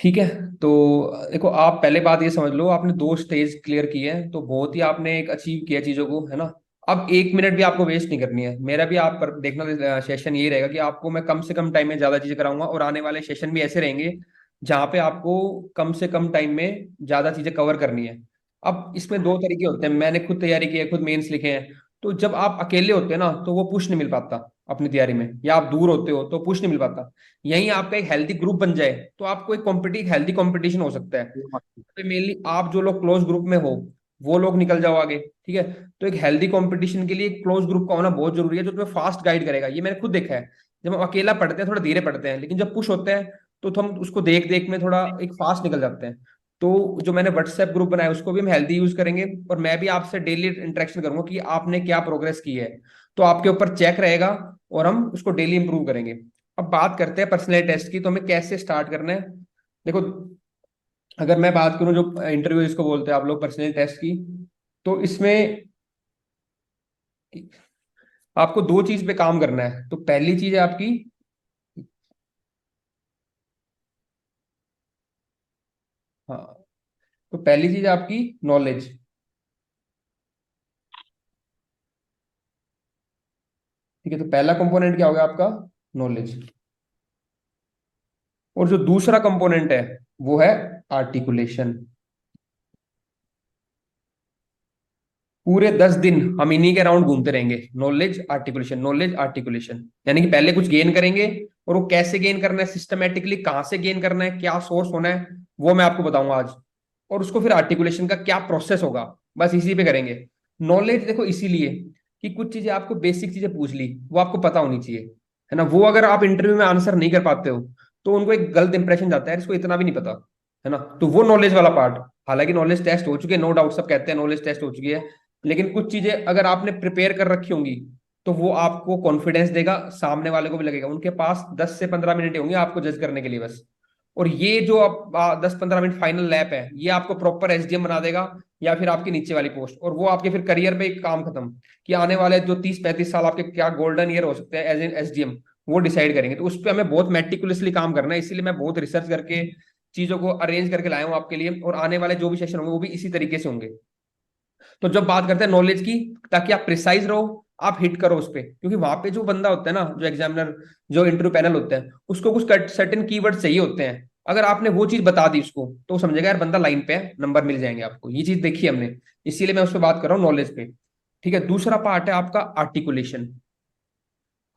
ठीक है। तो देखो, आप पहले बात ये समझ लो, आपने दो स्टेज क्लियर किए हैं तो बहुत ही आपने एक अचीव किया चीजों को, है ना। अब एक मिनट भी आपको वेस्ट नहीं करनी है। मेरा भी आप पर देखना सेशन यही रहेगा कि आपको मैं कम से कम टाइम में ज्यादा चीजें कराऊंगा, और आने वाले सेशन भी ऐसे रहेंगे जहाँ पे आपको कम से कम टाइम में ज्यादा चीजें कवर करनी है। अब इसमें दो तरीके होते हैं, मैंने खुद तैयारी की है, खुद मेंस लिखे हैं। तो जब आप अकेले होते हैं ना तो वो पुश नहीं मिल पाता अपनी तैयारी में, या आप दूर होते हो तो पुश नहीं मिल पाता। यहीं आपका एक हेल्दी ग्रुप बन जाए तो आपको एक हेल्दी कंपटीशन हो सकता है। तो मेनली आप जो लोग क्लोज ग्रुप में हो वो लोग निकल जाओ आगे, ठीक है। तो एक हेल्दी कंपटीशन के लिए क्लोज ग्रुप का होना बहुत जरूरी है, जो तुम्हें फास्ट गाइड करेगा। ये मैंने खुद देखा है। जब हम अकेला पढ़ते हैं थोड़ा धीरे पढ़ते हैं, लेकिन जब पुश होते हैं तो हम उसको देख देख में थोड़ा एक फास्ट निकल जाते हैं। तो जो मैंने व्हाट्सएप ग्रुप बनाया उसको भी हम हेल्दी यूज करेंगे, और मैं भी आपसे डेली इंटरेक्शन करूंगा कि आपने क्या प्रोग्रेस की है। तो आपके ऊपर चेक रहेगा, और हम उसको डेली इंप्रूव करेंगे। अब बात करते हैं पर्सनल टेस्ट की, तो हमें कैसे स्टार्ट करना है। देखो, अगर मैं बात करूं जो इंटरव्यू इसको बोलते हैं आप लोग पर्सनल टेस्ट की, तो इसमें आपको दो चीज पे काम करना है। तो पहली चीज है आपकी, हाँ, तो पहली चीज है आपकी नॉलेज। ठीक है, तो पहला कंपोनेंट क्या होगा आपका, नॉलेज। और जो दूसरा कंपोनेंट है वो है आर्टिकुलेशन। पूरे 10 दिन हम इन्हीं के राउंड घूमते रहेंगे, नॉलेज आर्टिकुलेशन, नॉलेज आर्टिकुलेशन। यानी कि पहले कुछ गेन करेंगे, और वो कैसे गेन करना है, सिस्टमेटिकली कहाँ से गेन करना है, क्या सोर्स होना है, वो मैं आपको बताऊंगा आज। और उसको फिर आर्टिकुलेशन का क्या प्रोसेस होगा, बस इसी पे करेंगे। नॉलेज देखो इसीलिए कि कुछ चीजें आपको बेसिक चीजें पूछ ली, वो आपको पता होनी चाहिए, है ना। वो अगर आप इंटरव्यू में आंसर नहीं कर पाते हो तो उनको एक गलत इंप्रेशन जाता है, इसको इतना भी नहीं पता, है ना। तो वो नॉलेज वाला पार्ट, हालांकि नॉलेज टेस्ट हो चुके हैं, नो डाउट, सब कहते हैं नॉलेज टेस्ट हो चुकी है। लेकिन कुछ चीजें अगर आपने प्रिपेयर कर रखी होंगी तो वो आपको कॉन्फिडेंस देगा, सामने वाले को भी लगेगा। उनके पास 10 से 15 मिनट होंगे आपको जज करने के लिए बस। और ये जो आप 10-15 मिनट फाइनल लैप है, ये आपको प्रॉपर एसडीएम बना देगा, या फिर आपकी नीचे वाली पोस्ट, और वो आपके फिर करियर पे काम खत्म। कि आने वाले जो 30-35 साल आपके क्या गोल्डन ईयर हो सकते हैं एज एन एसडीएम, वो डिसाइड करेंगे। तो उस पर हमें बहुत मेटिकुलसली काम करना है, इसीलिए मैं बहुत रिसर्च करके चीजों को अरेंज करके लाया हूँ आपके लिए, और आने वाले जो भी सेशन होंगे वो भी इसी तरीके से होंगे। तो जब बात करते हैं नॉलेज की, ताकि आप प्रिसाइज रहो, आप हिट करो उस पे, क्योंकि वहां पे जो बंदा होता है ना, जो एग्जामिनर, जो इंटरव्यू पैनल होते हैं, उसको कुछ सर्टेन कीवर्ड चाहिए होते हैं। अगर आपने वो चीज बता दी उसको तो वो समझेगा यार बंदा लाइन पे है, नंबर मिल जाएंगे आपको। ये चीज देखी हमने, इसीलिए मैं उस पर बात कर रहा हूँ, नॉलेज पे। ठीक है, दूसरा पार्ट है आपका आर्टिकुलेशन।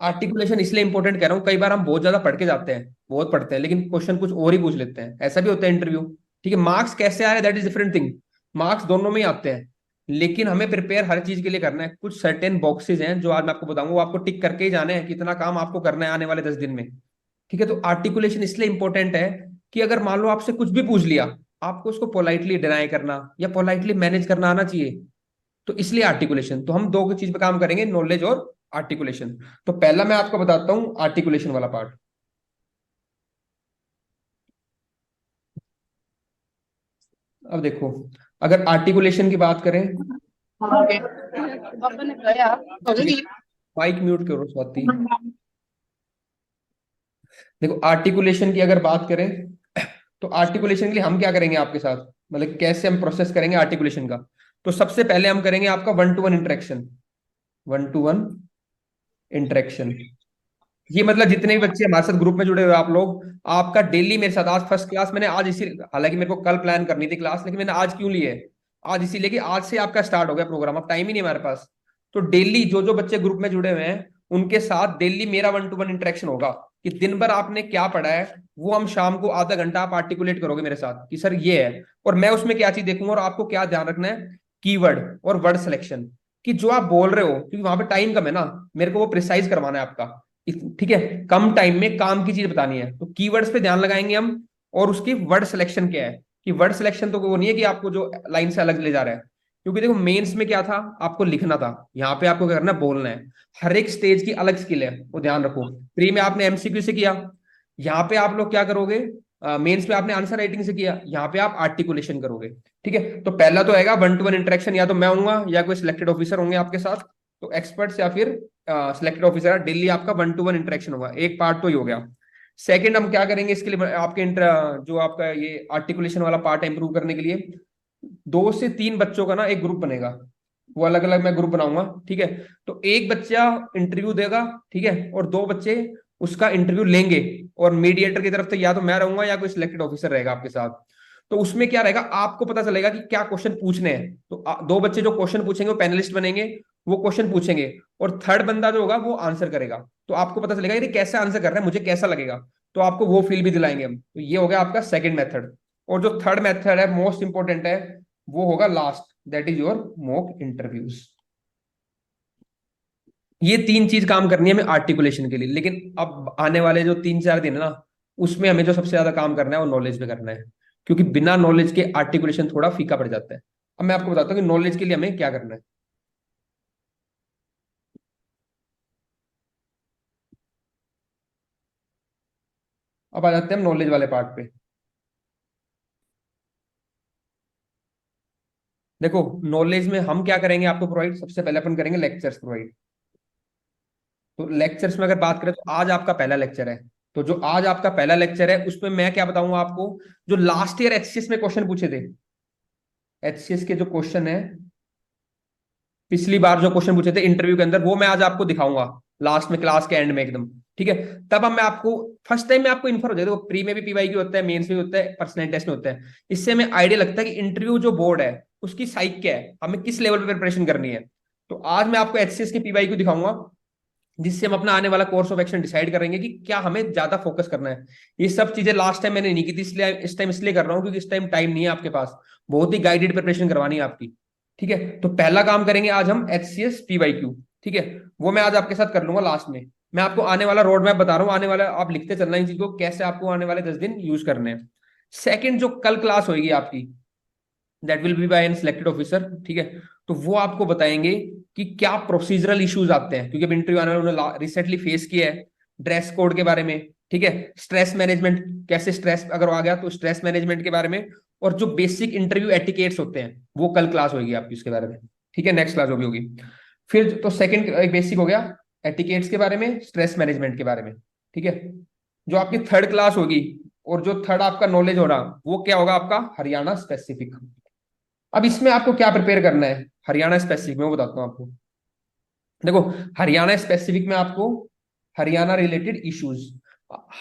आर्टिकुलेशन इसलिए इंपॉर्टेंट कह रहा हूँ, कई बार हम बहुत ज्यादा पढ़ के जाते हैं, बहुत पढ़ते हैं, लेकिन क्वेश्चन कुछ और ही पूछ लेते हैं, ऐसा भी होता है इंटरव्यू। ठीक है, मार्क्स कैसे आ रहे हैं that is different thing, marks दोनों में ही आते हैं। लेकिन हमें प्रिपेयर हर चीज के लिए करना है। कुछ सर्टेन बॉक्सेज हैं जो आज मैं आपको बताऊंगा, वो आपको टिक करके ही जाने हैं, कितना काम आपको करना है आने वाले 10 दिन में। ठीक है, तो आर्टिकुलेशन इसलिए इंपॉर्टेंट है कि अगर मान लो आपसे कुछ भी पूछ लिया, आपको उसको पोलाइटली डिनाई करना या पोलाइटली मैनेज करना आना चाहिए। तो इसलिए आर्टिकुलेशन, तो हम दो चीज पे काम करेंगे, नॉलेज और आर्टिकुलेशन। तो पहला मैं आपको बताता हूँ आर्टिकुलेशन वाला पार्ट। अब देखो, अगर आर्टिकुलेशन की बात करें, ठीक है, माइक म्यूट करो स्वाति। देखो, आर्टिकुलेशन की अगर बात करें तो आर्टिकुलेशन के लिए हम क्या करेंगे आपके साथ, मतलब कैसे हम प्रोसेस करेंगे आर्टिकुलेशन का। तो सबसे पहले हम करेंगे आपका 1-to-1 इंटरेक्शन। 1-to-1 इंटरेक्शन, ये मतलब जितने भी बच्चे हमारे साथ ग्रुप में जुड़े हुए हैं आप लोग, आपका डेली मेरे साथ, आज फर्स्ट क्लास मैंने आज इसी, हालांकि मेरे को कल प्लान करनी थी क्लास, लेकिन मैंने आज क्यों ली है, आज इसीलिए कि आज से आपका स्टार्ट हो गया प्रोग्राम, अब टाइम ही नहीं हमारे पास। तो डेली जो जो बच्चे ग्रुप में जुड़े हुए हैं उनके साथ डेली मेरा 1-to-1 इंटरेक्शन होगा, कि दिन भर आपने क्या पढ़ा है वो हम शाम को आधा घंटा आप आर्टिकुलेट करोगे मेरे साथ कि सर ये है। और मैं उसमें क्या चीज देखूंगा, और आपको क्या ध्यान रखना है, कीवर्ड और वर्ड सिलेक्शन, कि जो आप बोल रहे हो, क्योंकि वहां पे टाइम कम है ना, मेरे को वो प्रिसाइज करवाना है आपका। ठीक है, कम टाइम में काम की चीज बतानी है, तो कीवर्ड्स पे ध्यान लगाएंगे हम। और उसकी वर्ड सिलेक्शन क्या है, कि वर्ड सिलेक्शन तो वो नहीं है कि आपको जो लाइन से अलग ले जा रहा है, क्योंकि देखो मेंस में क्या था, आपको लिखना था, यहाँ पे आपको क्या करना है, बोलना है। हर एक स्टेज की अलग स्किल है, वो ध्यान रखो। प्री में आपने एमसीक्यू से किया, यहाँ पे आप लोग क्या करोगे, मेंस पे आपने आंसर राइटिंग से किया, यहाँ पे आप आर्टिकुलेशन करोगे। ठीक है, तो पहला तो आएगा 1-to-1 इंटरेक्शन, या तो मैं हूंगा या कोई सिलेक्टेड ऑफिसर होंगे आपके साथ, तो एक्सपर्ट्स या फिर सिलेक्टेड ऑफिसर, डेली आपका 1-to-1 इंटरेक्शन होगा, एक पार्ट तो ही हो गया। सेकंड हम क्या करेंगे इसके लिए, आपके जो आपका ये आर्टिकुलेशन वाला पार्ट है इंप्रूव करने के लिए, 2 से 3 बच्चों का ना एक ग्रुप बनेगा, वो अलग अलग मैं ग्रुप बनाऊंगा, ठीक है। तो एक बच्चा इंटरव्यू देगा, ठीक है, और 2 बच्चे उसका इंटरव्यू लेंगे, और मीडिएटर की तरफ से या तो मैं रहूंगा या कोई सिलेक्टेड ऑफिसर रहेगा आपके साथ। तो उसमें क्या रहेगा, आपको पता चलेगा कि क्या क्वेश्चन पूछने हैं। तो 2 बच्चे जो क्वेश्चन पूछेंगे वो पैनलिस्ट बनेंगे, वो क्वेश्चन पूछेंगे, और थर्ड बंदा जो होगा वो आंसर करेगा। तो आपको पता चलेगा ये कैसे आंसर कर रहा है, मुझे कैसा लगेगा, तो आपको वो फील भी दिलाएंगे हम। तो ये हो गया आपका सेकंड मेथड। और जो थर्ड मेथड है मोस्ट इंपॉर्टेंट है, वो होगा last, that is your mock interviews. ये 3 चीज काम करनी है हमें आर्टिकुलेशन के लिए। लेकिन अब आने वाले जो 3-4 दिन है ना, उसमें हमें जो सबसे ज्यादा काम करना है वो नॉलेज पे करना है, क्योंकि बिना नॉलेज के आर्टिकुलेशन थोड़ा फीका पड़ जाता है। अब मैं आपको बताता हूँ कि नॉलेज के लिए हमें क्या करना है। अब आ जाते हैं हम नॉलेज वाले पार्ट पे। देखो, नॉलेज में हम क्या करेंगे आपको प्रोवाइड, सबसे पहले अपन करेंगे लेक्चर्स प्रोवाइड। तो लेक्चर्स में अगर बात करें तो आज आपका पहला लेक्चर है। तो जो आज आपका पहला लेक्चर है उसमें मैं क्या बताऊंगा आपको, जो लास्ट ईयर एचसीएस में क्वेश्चन पूछे थे, एचसीएस के जो क्वेश्चन है, पिछली बार जो क्वेश्चन पूछे थे इंटरव्यू के अंदर, वो मैं आज आपको दिखाऊंगा लास्ट में, क्लास के एंड में एकदम, ठीक है। तब हम मैं आपको फर्स्ट टाइम में आपको इन्फॉर्म हो जाएगा, प्री में भी पीवाईक्यू होता है, मेंस में भी होता है, पर्सनल टेस्ट में होता है। इससे हमें आइडिया लगता है कि इंटरव्यू जो बोर्ड है उसकी साइक क्या है, हमें किस लेवल पे प्रिपरेशन करनी है। तो आज मैं आपको एचसीएस के पीवाईक्यू दिखाऊंगा, जिससे हम अपना आने वाला कोर्स ऑफ एक्शन डिसाइड करेंगे कि क्या हमें ज्यादा फोकस करना है। ये सब चीजें लास्ट टाइम मैंने नहीं की थी, इसलिए इस टाइम इसलिए कर रहा हूँ क्योंकि इस टाइम टाइम नहीं है आपके पास, बहुत ही गाइडेड प्रिपरेशन करवानी है आपकी, ठीक है। तो पहला काम करेंगे आज हम एचसीएस पीवाईक्यू, ठीक है, वो मैं आज आपके साथ कर लूंगा लास्ट में। मैं आपको आने वाला रोड मैप बता रहा हूँ, आने वाला आप लिखते चलना इन चीज को, कैसे आपको आने वाले 10 दिन यूज करने हैं। सेकंड, जो कल क्लास होगी आपकी, that will be by an selected officer, ठीक है। तो वो आपको बताएंगे कि क्या प्रोसीजरल इश्यूज आते हैं, क्योंकि अब इंटरव्यू आने वाले उन्होंने रिसेंटली फेस किया है, ड्रेस कोड के बारे में, ठीक है, स्ट्रेस मैनेजमेंट, कैसे स्ट्रेस अगर आ गया तो स्ट्रेस मैनेजमेंट के बारे में, और जो बेसिक इंटरव्यू एटिकेट्स होते हैं वो कल क्लास होगी आपकी उसके बारे में, ठीक है, नेक्स्ट क्लास होगी। फिर तो सेकंड एक बेसिक हो गया एटिकेट्स के बारे में, स्ट्रेस मैनेजमेंट के बारे में, ठीक है। जो आपकी थर्ड क्लास होगी, और जो थर्ड आपका नॉलेज हो रहा, वो क्या होगा आपका हरियाणा स्पेसिफिक। अब इसमें आपको क्या प्रिपेयर करना है हरियाणा स्पेसिफिक में, वो बताता हूँ आपको। देखो, हरियाणा स्पेसिफिक में आपको हरियाणा रिलेटेड इश्यूज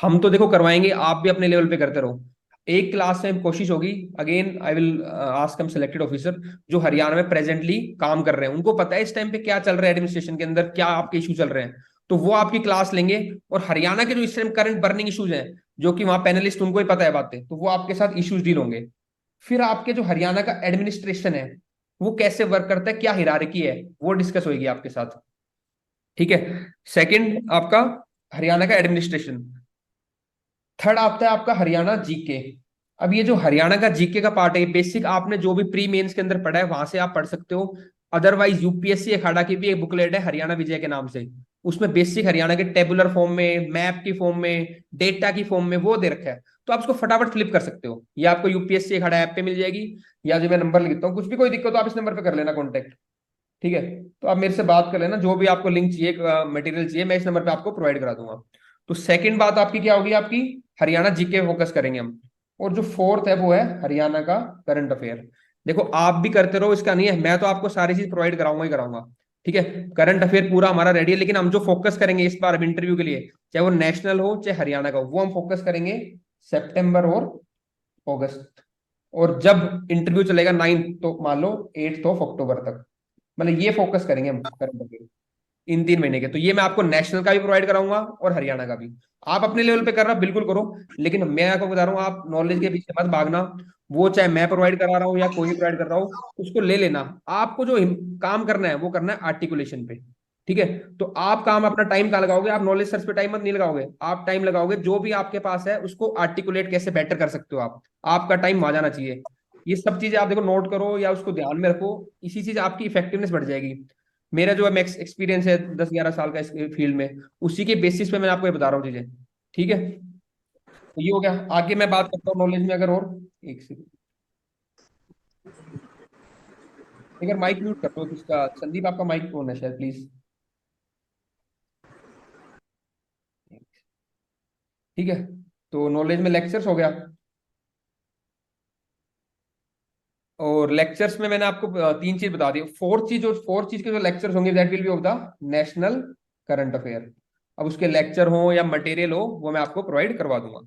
हम तो देखो करवाएंगे, आप भी अपने लेवल पे करते रहो। एक क्लास में कोशिश होगी, अगेन आई विल आस्क हम सिलेक्टेड ऑफिसर जो हरियाणा में प्रेजेंटली काम कर रहे हैं, उनको पता है इस टाइम पे क्या चल रहा है एडमिनिस्ट्रेशन के अंदर, क्या आपके इशू चल रहे हैं। तो वो आपकी क्लास लेंगे, और हरियाणा के जो इस टाइम करंट बर्निंग इश्यूज हैं, जो कि वहां पैनलिस्ट उनको ही पता है बातें, तो वो आपके साथ इश्यूज डील होंगे। फिर आपके जो हरियाणा का एडमिनिस्ट्रेशन है वो कैसे वर्क करता है, क्या हिरारकी है, वो डिस्कस होगी आपके साथ, ठीक है। सेकंड आपका हरियाणा का एडमिनिस्ट्रेशन। थर्ड आता है आपका हरियाणा जीके। अब ये जो हरियाणा का जीके का पार्ट है, बेसिक आपने जो भी प्री मेंस के अंदर पढ़ा है वहां से आप पढ़ सकते हो। अदरवाइज यूपीएससी अखाड़ा की भी एक बुकलेट है हरियाणा विजय के नाम से, उसमें बेसिक हरियाणा के टेबुलर फॉर्म में, मैप की फॉर्म में, डेटा की फॉर्म में वो दे रखा है। तो आप उसको फटाफट फ्लिप कर सकते हो, या आपको यूपीएससी अखाड़ा ऐप पे मिल जाएगी, या जो मैं नंबर लिखता हूँ, कुछ भी कोई दिक्कत हो आप इस नंबर पे कर लेना कॉन्टेक्ट, ठीक है। तो आप मेरे से बात कर लेना, जो भी आपको लिंक चाहिए, मटेरियल चाहिए, मैं इस नंबर पे आपको प्रोवाइड करा दूंगा। तो सेकंड बात आपकी क्या होगी, आपकी हरियाणा जीके फोकस करेंगे हम। और जो फोर्थ है वो है हरियाणा का करंट अफेयर। देखो आप भी करते रहो, इसका नहीं है, मैं तो आपको सारी चीज प्रोवाइड कराऊंगा ही कराऊंगा, ठीक है। करंट अफेयर पूरा हमारा रेडी है, लेकिन हम जो फोकस करेंगे इस बार इंटरव्यू के लिए, चाहे वो नेशनल हो चाहे हरियाणा का हो, वो हम फोकस करेंगे सितंबर और अगस्त। और जब इंटरव्यू चलेगा 9, तो मान लो 8 अक्टूबर तक, मतलब ये फोकस करेंगे हम करंट अफेयर इन 3 महीने के। तो ये मैं आपको नेशनल का भी प्रोवाइड कराऊंगा और हरियाणा का भी। आप अपने लेवल पे कर रहा बिल्कुल करो, लेकिन मैं आपको बता रहा हूँ आप नॉलेज के पीछे मत भागना। वो चाहे मैं प्रोवाइड करा रहा हूँ या कोई प्रोवाइड कर रहा हूँ, उसको ले लेना। आपको जो काम करना है वो करना है आर्टिकुलेशन पे, ठीक है। तो आप काम अपना टाइम कहाँ लगाओगे, आप नॉलेज सर्च पे टाइम मत नहीं लगाओगे, आप टाइम लगाओगे जो भी आपके पास है उसको आर्टिकुलेट कैसे बेटर कर सकते हो आप, आपका टाइम वहां जाना चाहिए। ये सब चीजें आप देखो नोट करो या उसको ध्यान में रखो, इसी चीज आपकी इफेक्टिवनेस बढ़ जाएगी। मेरा जो एक्सपीरियंस है 10-11 साल का इस फील्ड में, उसी के बेसिस पे मैं आपको ये बता रहा हूँ चीजें, ठीक है। तो ये हो गया, आगे मैं बात करता हूँ नॉलेज में, अगर और एक सेकंड, अगर माइक म्यूट कर दो किसका, संदीप आपका माइक ऑन है शायद, प्लीज। ठीक है। तो नॉलेज में लेक्चर्स हो गया। और लेक्चर्स में मैंने आपको तीन चीज बता दी। फोर्थ चीज के जो लेक्चर्स होंगे that will B of the national current affair. अब उसके लेक्चर हो या मटेरियल हो वो मैं आपको प्रोवाइड करवा दूंगा।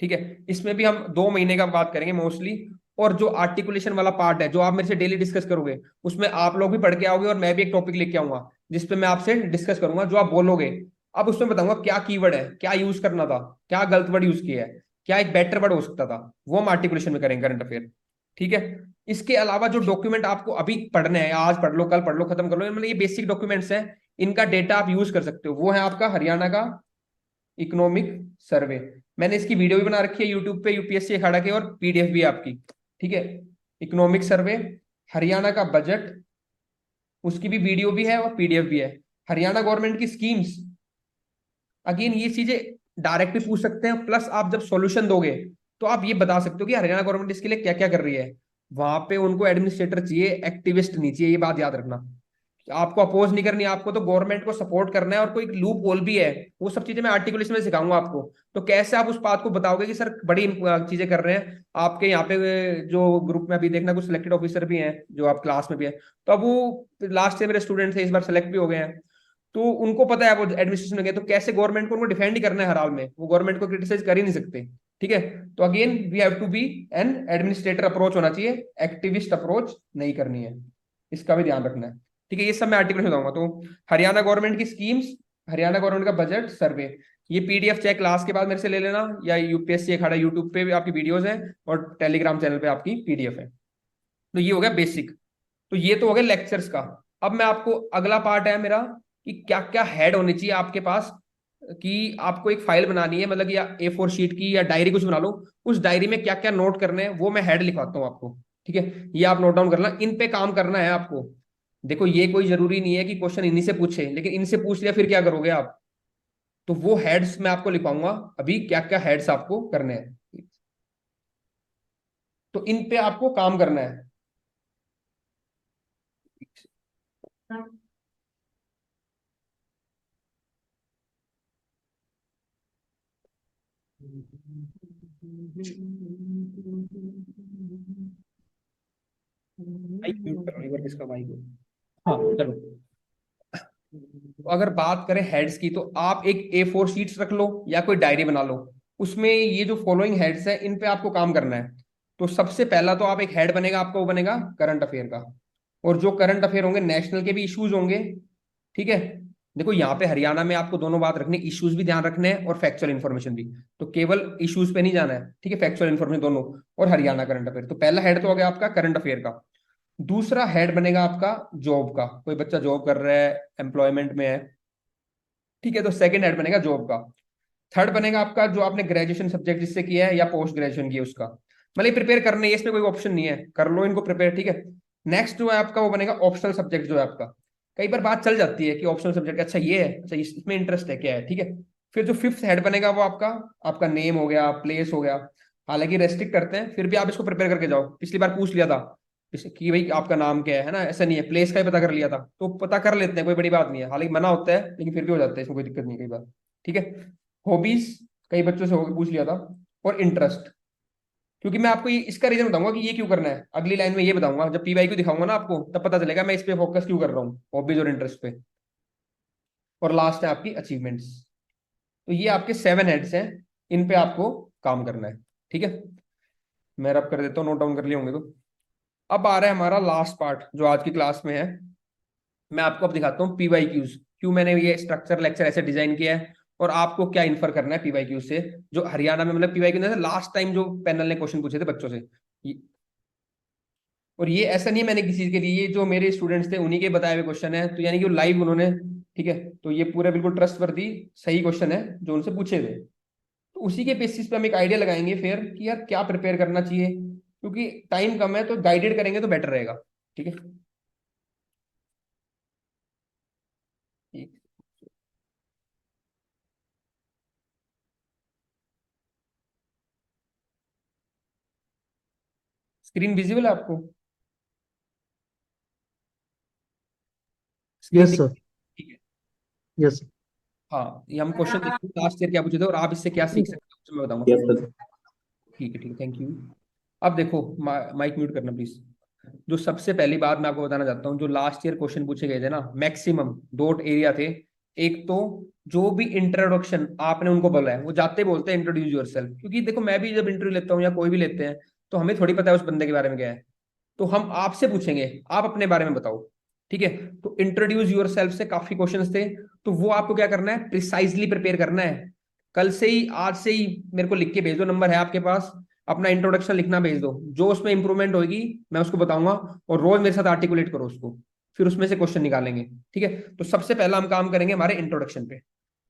ठीक है। इसमें भी हम 2 महीने का बात करेंगे मोस्टली। और जो आर्टिकुलेशन वाला पार्ट है जो आप मेरे से डेली डिस्कस करोगे, उसमें आप लोग भी पढ़ के आओगे और मैं भी एक टॉपिक लेके आऊंगा जिसपे मैं आपसे डिस्कस करूंगा। जो आप बोलोगे अब उसमें बताऊंगा क्या कीवर्ड है, क्या यूज करना था, क्या गलत वर्ड यूज किया है, क्या एक बेटर वर्ड हो सकता था, वो हम आर्टिकुलेशन में करेंगे करंट अफेयर। ठीक है। इसके अलावा जो डॉक्यूमेंट आपको अभी पढ़ने हैं, आज पढ़ लो कल पढ़ लो खत्म कर लो, मतलब ये बेसिक डॉक्यूमेंट्स हैं, इनका डेटा आप यूज कर सकते हो। वो है आपका हरियाणा का इकोनॉमिक सर्वे। मैंने इसकी वीडियो भी बना रखी है यूट्यूब पे, यूपीएससी अखाड़ा के, और पीडीएफ भी है आपकी। ठीक है। इकोनॉमिक सर्वे, हरियाणा का बजट, उसकी भी वीडियो भी है और पीडीएफ भी है। हरियाणा गवर्नमेंट की स्कीम्स, अगेन ये चीजें डायरेक्ट भी पूछ सकते हैं, प्लस आप जब सॉल्यूशन दोगे तो आप ये बता सकते हो कि हरियाणा गवर्नमेंट इसके लिए क्या क्या कर रही है। वहां पे उनको एडमिनिस्ट्रेटर चाहिए, एक्टिविस्ट नहीं चाहिए, ये बात याद रखना। आपको अपोज नहीं करनी, आपको तो गवर्नमेंट को सपोर्ट करना है। और कोई लूप होल भी है, वो सब चीजें मैं आर्टिकुलेशन में सिखाऊंगा आपको। तो कैसे आप उस बात को बताओगे कि सर बड़ी चीजें कर रहे हैं आपके यहाँ पे, जो ग्रुप में अभी देखना कुछ सिलेक्टेड ऑफिसर भी हैं जो आप क्लास में भी है, तो अब वो लास्ट से मेरे स्टूडेंट थे, इस बार सेलेक्ट भी हो गए हैं। तो उनको पता है वो एडमिनिस्ट्रेशन में गए, तो कैसे गवर्नमेंट को उनको डिफेंड ही करना है हर हाल में, वो गवर्नमेंट को क्रिटिसाइज कर ही नहीं सकते। ठीक है। तो again we have to be an administrator approach होना चाहिए, एक्टिविस्ट अप्रोच नहीं करनी है। इसका भी ध्यान रखना है। ठीक है। ये सब मैं आर्टिकल में बताऊंगा। तो हरियाणा गवर्नमेंट की स्कीम्स, हरियाणा गवर्नमेंट का बजट सर्वे, ये पीडीएफ चाहे क्लास के बाद मेरे से ले लेना, या यूपीएससी अखाड़ा यूट्यूब पे भी आपकी वीडियोस हैं और टेलीग्राम चैनल पे आपकी पीडीएफ है। तो ये हो गया बेसिक। तो ये तो हो गया लेक्चर्स का। अब मैं आपको, अगला पार्ट है मेरा कि क्या क्या हेड होनी चाहिए आपके पास। कि आपको एक फाइल बनानी है, मतलब या A4 शीट की या डायरी कुछ बना लो, उस डायरी में क्या क्या नोट करने हैं वो मैं हेड लिखवाता हूँ आपको। ठीक है। ये आप नोट डाउन करना, इन पे काम करना है आपको। देखो ये कोई जरूरी नहीं है कि क्वेश्चन इन्हीं से पूछे, लेकिन इनसे पूछ लिया फिर क्या करोगे आप। तो वो हेड्स मैं आपको लिखवाऊंगा अभी, क्या क्या हेड्स आपको करने हैं, तो इन पे आपको काम करना है। भाई म्यूट करो एक बार किसका भाई को। हाँ चलो। तो अगर बात करें हेड्स की, तो आप एक A4 शीट्स रख लो या कोई डायरी बना लो। उसमें ये जो फॉलोइंग हेड्स हैं इन पे आपको काम करना है। तो सबसे पहला तो आप एक हेड बनेगा आपका, वो बनेगा करंट अफेयर का। और जो करंट अफेयर होंगे, नेशनल के भी इश्यूज होंगे। ठीक है। देखो यहाँ पे हरियाणा में आपको दोनों बात रखनी, इश्यूज भी ध्यान रखने हैं और फैक्चुअल इन्फॉर्मेशन भी। तो केवल इश्यूज पे नहीं जाना है, ठीक है, फैक्चुअल इन्फॉर्मेशन दोनों। और हरियाणा करंट अफेयर, तो पहला हेड तो हो गया आपका करंट अफेयर का। दूसरा हेड बनेगा आपका जॉब का, कोई बच्चा जॉब कर रहा है, एम्प्लॉयमेंट में है। ठीक है। तो सेकंड हेड बनेगा जॉब का। थर्ड बनेगा आपका जो आपने ग्रेजुएशन सब्जेक्ट जिससे किया है या पोस्ट ग्रेजुएशन किया उसका, मतलब प्रिपेयर करने है, इसमें कोई ऑप्शन नहीं है, कर लो इनको प्रिपेयर। ठीक है। नेक्स्ट जो है आपका वो बनेगा ऑप्शनल सब्जेक्ट जो है आपका। कई बार बात चल जाती है कि ऑप्शनल सब्जेक्ट अच्छा ये है, अच्छा इसमें इंटरेस्ट है क्या है। ठीक है। फिर जो फिफ्थ हेड बनेगा वो आपका, आपका नेम हो गया, प्लेस हो गया। हालांकि रेस्ट्रिक्ट करते हैं, फिर भी आप इसको प्रिपेयर करके जाओ। पिछली बार पूछ लिया था कि भाई आपका नाम क्या है ना, ऐसा नहीं है, प्लेस का ही पता कर लिया था, तो पता कर लेते हैं, कोई बड़ी बात नहीं है। हालांकि मना होता है लेकिन फिर भी हो जाता है, इसमें कोई दिक्कत नहीं कई बार। ठीक है। हॉबीज, कई बच्चों से होगी पूछ लिया था। और इंटरेस्ट, क्योंकि मैं आपको इसका रीजन बताऊंगा कि ये क्यों करना है, अगली लाइन में ये बताऊंगा, जब PY दिखाऊंगा ना आपको तब पता चलेगा मैं इस पे फोकस क्यों कर रहा हूँ, हॉबीज और इंटरेस्ट पे। और लास्ट है आपकी अचीवमेंट्स। तो ये आपके 7 हेड्स हैं, इन पे आपको काम करना है। ठीक है। मैं रब कर देता हूँ, नोट डाउन कर लिए होंगे तो। अब आ रहा है हमारा लास्ट पार्ट जो आज की क्लास में है। मैं आपको अब दिखाता हूँ PYQs, क्यों मैंने ये स्ट्रक्चर लेक्चर ऐसे डिजाइन किया है, और आपको क्या इन्फर करना है PYQ से। जो हरियाणा में मतलब PYQ ने लास्ट टाइम जो पैनल ने क्वेश्चन पूछे थे बच्चों से, और ये ऐसा नहीं है मैंने किसी के लिए, ये जो मेरे स्टूडेंट्स थे उन्हीं के बताए हुए क्वेश्चन है, तो यानी कि लाइव उन्होंने। ठीक है। तो ये पूरे बिल्कुल ट्रस्टवर्दी सही क्वेश्चन है जो उनसे पूछे थे। तो उसी के बेसिस पे हम एक आइडिया लगाएंगे फिर कि यार क्या प्रिपेयर करना चाहिए, क्योंकि टाइम कम है, तो गाइडेड करेंगे तो बेटर रहेगा। ठीक है। स्क्रीन विजिबल है आपको? स्क्रीन यस दिख? सर। ठीक है। यस। हाँ, ये हम क्वेश्चन देखते हैं लास्ट ईयर क्या पूछे थे और आप इससे क्या सीख सकते हो, मैं बताऊंगा। Yes sir. ठीक है, ठीक है, थैंक यू। अब देखो, माइक म्यूट करना प्लीज। जो सबसे पहली बात मैं आपको बताना चाहता हूँ, जो लास्ट ईयर क्वेश्चन पूछे गए थे ना, मैक्सिमम दो एरिया थे। एक तो जो भी इंट्रोडक्शन आपने उनको बोला है, वो जाते बोलते हैं इंट्रोड्यूस योरसेल्फ, क्योंकि देखो मैं भी जब इंटरव्यू लेता हूँ या कोई भी लेते हैं, तो हमें थोड़ी पता है उस बंदे के बारे में क्या है। तो हम आपसे पूछेंगे, आप अपने बारे में बताओ। ठीक है, तो इंट्रोड्यूस योरसेल्फ से काफी क्वेश्चंस थे। तो वो आपको क्या करना है, प्रिसाइजली प्रिपेयर करना है। कल से ही, आज से ही मेरे को लिख के भेज दो, नंबर है आपके पास। अपना इंट्रोडक्शन लिखना भेज दो, जो उसमें इंप्रूवमेंट होगी मैं उसको बताऊंगा। और रोज मेरे साथ आर्टिकुलेट करो उसको, फिर उसमें से क्वेश्चन निकालेंगे। ठीक है, तो सबसे पहला हम काम करेंगे हमारे इंट्रोडक्शन पे।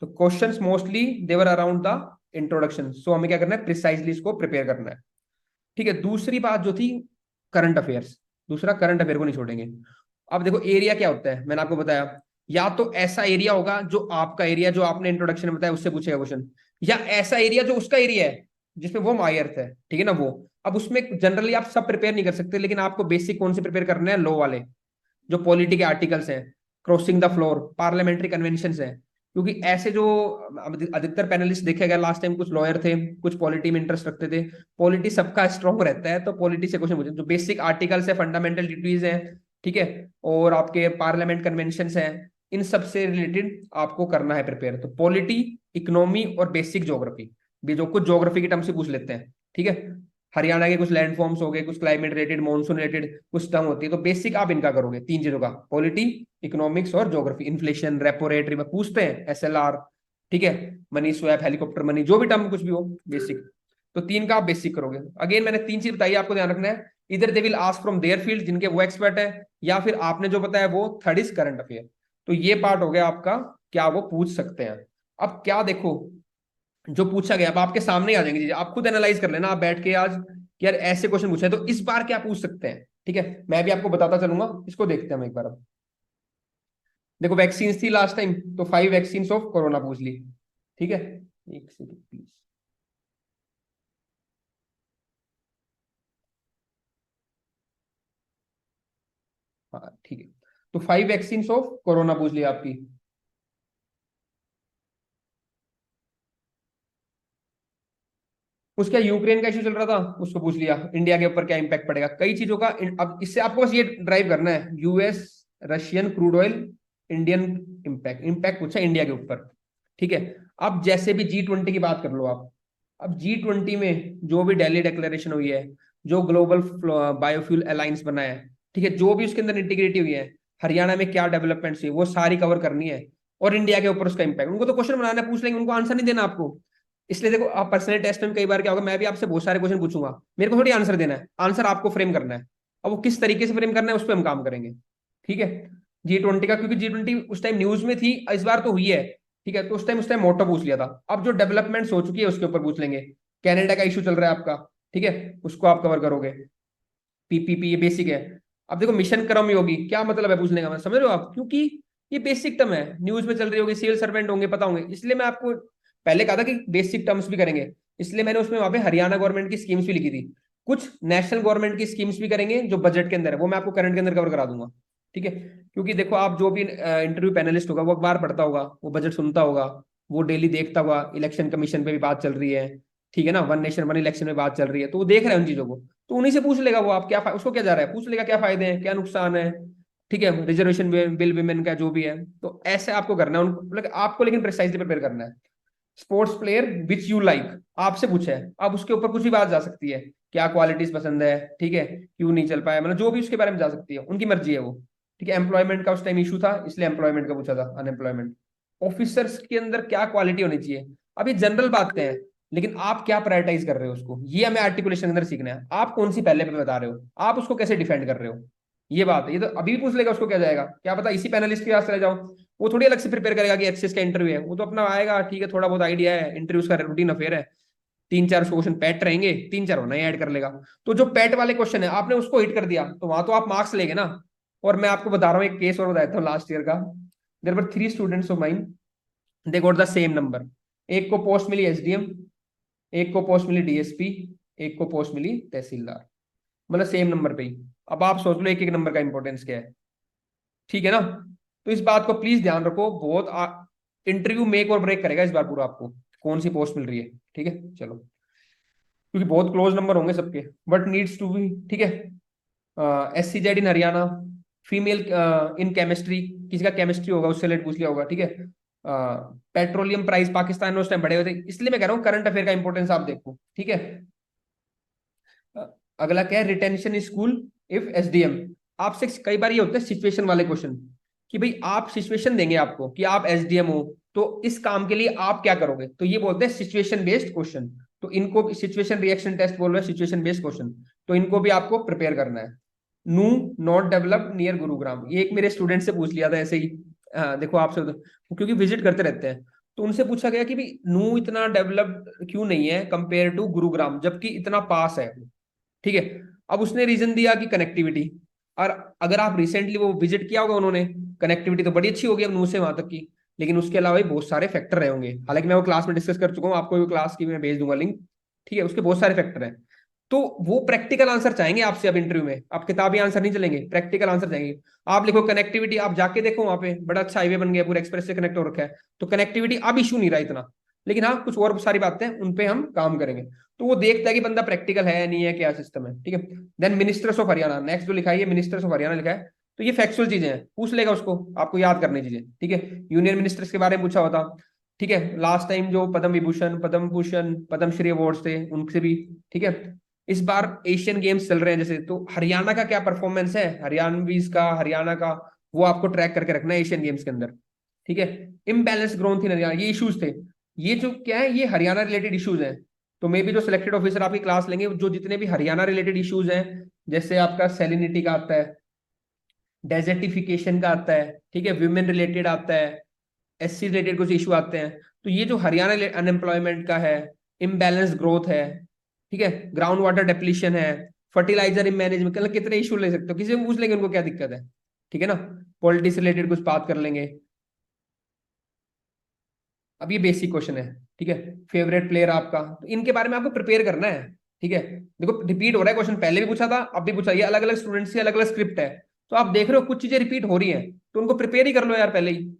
तो questions mostly hover around the introduction, so हमें क्या करना है, प्रिसाइजली इसको प्रिपेयर करना है। ठीक है, दूसरी बात जो थी, करंट अफेयर्स। दूसरा, करंट अफेयर को नहीं छोड़ेंगे। अब देखो एरिया क्या होता है, मैंने आपको बताया। या तो ऐसा एरिया होगा जो आपका एरिया, जो आपने इंट्रोडक्शन में बताया, उससे पूछेगा क्वेश्चन। या ऐसा एरिया जो उसका एरिया है, जिसमें वो माहिर है, ठीक है ना वो। अब उसमें जनरली आप सब प्रिपेयर नहीं कर सकते, लेकिन आपको बेसिक कौन से प्रिपेयर करने हैं, लॉ वाले, जो पॉलिटी के आर्टिकल्स हैं, crossing the floor, parliamentary convention हैं। क्योंकि ऐसे जो अधिकतर पैनलिस्ट देखे गए लास्ट टाइम, कुछ लॉयर थे, कुछ पॉलिटी में इंटरेस्ट रखते थे। पॉलिटी सबका स्ट्रॉन्ग रहता है, तो पॉलिटी से क्वेश्चन पूछे, जो बेसिक आर्टिकल्स है, फंडामेंटल ड्यूटीज हैं, ठीक है, और आपके पार्लियामेंट कन्वेंशन हैं, इन सब से रिलेटेड आपको करना है प्रिपेयर। तो पॉलिटी, इकोनॉमी और बेसिक ज्योग्राफी, भी जो कुछ ज्योग्राफी के टर्म से पूछ लेते हैं। ठीक है, हरियाणा के कुछ लैंड फॉर्म्स हो गए, कुछ क्लाइमेट रिलेटेड, मॉनसून रिलेटेड कुछ टर्म होती है, तो बेसिक आप इनका करोगे, तीन चीजों का, पॉलिटी, इकोनॉमिक्स और ज्योग्राफी। इन्फ्लेशन, रेपो रेट, में पूछते हैं, एसएलआर, ठीक है, मनी स्वैप, हेलीकॉप्टर मनी, जो भी टर्म कुछ भी हो बेसिक। तो तीन का आप बेसिक करोगे। अगेन मैंने तीन चीज बताई, आपको ध्यान रखना है। इधर they will ask from their field, जिनके वो एक्सपर्ट है, या फिर आपने जो बताया वो। Third is current affair. तो ये पार्ट हो गया आपका, क्या वो पूछ सकते हैं। अब क्या देखो, जो पूछा गया अब आपके सामने ही आ जाएंगे चीजें, आप खुद एनालाइज कर लेना आप बैठ के आज, कि यार ऐसे क्वेश्चन पूछे हैं, तो इस बार क्या पूछ सकते हैं। ठीक है, मैं भी आपको बताता चलूंगा, इसको देखते हैं हम एक बार। अब देखो, वैक्सीन थी लास्ट टाइम, तो 5 वैक्सीन ऑफ कोरोना पूछ ली। ठीक है, एक सेकंड प्लीज। हाँ ठीक है, तो 5 वैक्सीन ऑफ कोरोना पूछ लिया आपकी। उसका यूक्रेन का इशू चल रहा था, उसको पूछ लिया, इंडिया के ऊपर क्या इंपैक्ट पड़ेगा, कई चीजों का। अब इससे आपको बस ये ड्राइव करना है, US Russian crude oil, Indian impact, impact पूछा इंडिया के ऊपर। ठीक है, अब जैसे भी G20 की बात कर लो आप। अब G20 में जो भी दिल्ली डिक्लेरेशन हुई है, जो ग्लोबल बायोफ्यूल अलायंस बना है, ठीक है, जो भी उसके अंदर इंटीग्रिटी हुई है, हरियाणा में क्या डेवलपमेंट्स हुई, वो सारी कवर करनी है। और इंडिया के ऊपर उसका इंपैक्ट, उनको तो क्वेश्चन बनाना है, पूछ लेंगे, उनको आंसर नहीं देना आपको। इसलिए देखो, आप पर्सनल टेस्ट में कई बार क्या होगा, मैं भी आपसे बहुत सारे क्वेश्चन पूछूंगा, मेरे को थोड़ी आंसर देना है, आंसर आपको फ्रेम करना है। अब वो किस तरीके से फ्रेम करना है, उस पर हम काम करेंगे। ठीक है, G20 का, क्योंकि G20 उस टाइम न्यूज में थी, इस बार तो हुई है। ठीक है, तो उस टाइम मोटो पूछ लिया था। अब जो डेवलपमेंट्स हो चुकी है उसके ऊपर पूछ लेंगे। कनाडा का इशू चल रहा है आपका, ठीक है, उसको आप कवर करोगे। पीपीपी, ये बेसिक है। अब देखो, मिशन कर्मयोगी क्या मतलब है पूछने का, मैं समझ रहे हो आप, क्योंकि ये बेसिक टर्म है, न्यूज में चल रही होगी, सिविल सर्वेंट होंगे, पता होंगे, इसलिए मैं आपको पहले कहा था कि बेसिक टर्म्स भी करेंगे। इसलिए मैंने उसमें वहां पे हरियाणा गवर्नमेंट की स्कीम्स भी लिखी थी। कुछ नेशनल गवर्नमेंट की स्कीम्स भी करेंगे जो बजट के अंदर है, वो मैं आपको करंट के अंदर कवर करा दूंगा। ठीक है, क्योंकि देखो, आप जो भी इंटरव्यू पैनलिस्ट होगा, वो अखबार पढ़ता होगा, वो बजट सुनता होगा, वो डेली देखता होगा, इलेक्शन कमीशन पे भी बात चल रही है, ठीक है ना, वन नेशन वन इलेक्शन में बात चल रही है, तो वो देख रहे हैं उन चीजों को। तो उन्हीं से पूछ लेगा वो, आप क्या उसको क्या जा रहा है, पूछ लेगा क्या फायदे हैं, क्या नुकसान है। ठीक है, रिजर्वेशन बिल विमेन का जो भी है, तो ऐसे आपको करना है उनको, मतलब आपको लेकिन प्रिसाइजली प्रिपेयर करना है। Sports player which you like, आपसे पूछा है, अब उसके ऊपर कुछ भी बात जा सकती है, क्या क्वालिटीज पसंद है, ठीक है, क्यों नहीं चल पाया, मतलब जो भी उसके बारे में जा सकती है, उनकी मर्जी है वो। ठीक है, एम्प्लॉयमेंट का उस टाइम इशू था, इसलिए एम्प्लॉयमेंट का पूछा था, अनएम्प्लॉयमेंट। ऑफिसर्स के अंदर क्या क्वालिटी होनी चाहिए, अब ये जनरल बातें हैं, लेकिन आप क्या प्रायोरिटाइज कर रहे हो उसको, ये हमें आर्टिकुलेशन के अंदर सीखना है। आप कौन सी पहले पे बता रहे हो, आप उसको कैसे डिफेंड कर रहे हो, ये बात है। ये तो अभी भी पूछ लेगा, उसको क्या जाएगा, क्या पता इसी पैनलिस्ट के पास चले जाओ, वो थोड़ी अलग से प्रिपेयर करेगा कि एचएस का इंटरव्यू है, वो तो अपना आएगा, ठीक है, थोड़ा बहुत आइडिया है, इंटरव्यूज का रूटीन अफेयर है, तीन चार क्वेश्चन पैट रहेंगे, तीन चार होना ही ऐड कर लेगा। तो जो पैट वाले क्वेश्चन है, आपने उसको हिट कर दिया, तो वहां तो आप मार्क्स लेंगे ना। और मैं आपको बता रहा हूँ, एक केस और बताता हूँ लास्ट ईयर का। There were 3 students of mine, they got the same number. एक को पोस्ट मिली एसडीएम, एक को पोस्ट मिली डीएसपी, एक को पोस्ट मिली तहसीलदार, मतलब सेम नंबर पे ही। अब आप सोच लो एक एक नंबर का इंपॉर्टेंस क्या है। ठीक है ना, तो इस बात को प्लीज ध्यान रखो, बहुत इंटरव्यू मेक और ब्रेक करेगा इस बार पूरा आपको, कौन सी पोस्ट मिल रही है। ठीक है चलो, क्योंकि बहुत क्लोज नंबर होंगे सबके, बट नीड्स टू बी, ठीक है। SCZ in Haryana, female in chemistry, किसी का केमिस्ट्री होगा उससे रिलेटेड पूछ लिया होगा, ठीक है। पेट्रोलियम प्राइस पाकिस्तान में उस टाइम बढ़े हुए थे, इसलिए मैं कह रहा हूँ करंट अफेयर का इंपॉर्टेंस आप देखो, ठीक है। अ, अगला क्या है, रिटेंशन स्कूल इफ SDM। आपसे कई बार ये होता है सिचुएशन वाले क्वेश्चन, कि भाई आप सिचुएशन देंगे आपको कि आप SDM हो, तो इस काम के लिए आप क्या करोगे, तो ये बोलते हैं सिचुएशन बेस्ड क्वेश्चन। तो इनको सिचुएशन रिएक्शन टेस्ट बोल रहे हैं, सिचुएशन बेस्ड क्वेश्चन, तो इनको भी आपको प्रिपेयर करना है। नू नॉट डेवलप्ड नियर गुरुग्राम, ये एक मेरे स्टूडेंट से पूछ लिया था ऐसे ही। देखो आपसे क्योंकि विजिट करते रहते हैं, तो उनसे पूछा गया कि भाई नू इतना डेवलप्ड क्यों नहीं है कंपेयर टू गुरुग्राम, जबकि इतना पास है, ठीक है। अब उसने रीजन दिया कि कनेक्टिविटी। और अगर आप रिसेंटली वो विजिट किया होगा उन्होंने, कनेक्टिविटी तो बड़ी अच्छी होगी अब नूर से वहां तक की, लेकिन उसके अलावा भी बहुत सारे फैक्टर रहे होंगे, हालांकि मैं वो क्लास में डिस्कस कर चुका हूँ, आपको वो क्लास की मैं भेज दूंगा लिंक, ठीक है। उसके बहुत सारे फैक्टर हैं, तो वो प्रैक्टिकल आंसर चाहेंगे आपसे अब इंटरव्यू में, आप किताबी आंसर नहीं चलेंगे, प्रैक्टिकल आंसर चाहेंगे। आप लिखो कनेक्टिविटी, आप जाके देखो वहां पे बड़ा अच्छा हाईवे बन गया, पूरा एक्सप्रेस से कनेक्ट हो रखा है, तो कनेक्टिविटी अब इशू नहीं रहा इतना, लेकिन हाँ कुछ और सारी बातें उन पे हम काम करेंगे। तो वो देखता है कि बंदा प्रैक्टिकल है नहीं है, क्या सिस्टम है, ठीक है। Then ministers of Haryana, next जो लिखा है ये मिनिस्टर्स ऑफ हरियाणा लिखा है, तो ये फैक्चुअल चीजें हैं, पूछ लेगा उसको, आपको याद करनी चीजें, ठीक है। यूनियन मिनिस्टर्स के बारे में पूछा होता, ठीक है। लास्ट टाइम जो पद्म विभूषण, पद्म भूषण, पद्मश्री अवार्ड्स थे उनसे भी, ठीक है। इस बार एशियन गेम्स चल रहे हैं जैसे, तो हरियाणा का क्या परफॉर्मेंस है, हरियाणवीज का, हरियाणा का, वो आपको ट्रैक करके रखना है एशियन गेम्स के अंदर, ठीक है। इम्बैलेंस ग्रोथ इन हरियाणा, ये इश्यूज थे, ये जो क्या है ये हरियाणा रिलेटेड इश्यूज हैं। तो मे बी जो सिलेक्टेड ऑफिसर आपकी क्लास लेंगे, जो जितने भी हरियाणा रिलेटेड इश्यूज हैं, जैसे आपका सेलिनिटी का आता है, डेजर्टिफिकेशन का आता है, ठीक है, विमेन रिलेटेड आता है, SC रिलेटेड कुछ इशू आते हैं, तो ये जो हरियाणा अनएम्प्लॉयमेंट का है, इम्बैलेंस ग्रोथ है, ठीक है, ग्राउंड वाटर डेप्लीशन है, फर्टिलाइजर इन मैनेजमेंट, मतलब कितने इशू ले सकते हो, किसी को पूछ लेंगे उनको क्या दिक्कत है, ठीक है ना। पॉलिटिक्स रिलेटेड कुछ बात कर लेंगे। अब ये बेसिक क्वेश्चन है, ठीक है। फेवरेट प्लेयर आपका, तो इनके बारे में आपको प्रिपेयर करना है, ठीक है। देखो रिपीट हो रहा है क्वेश्चन, पहले भी पूछा था अब भी पूछा, ये अलग अलग स्टूडेंट्स की अलग अलग स्क्रिप्ट है, तो आप देख रहे हो कुछ चीजें रिपीट हो रही हैं, तो उनको प्रिपेयर ही कर लो यार पहले ही।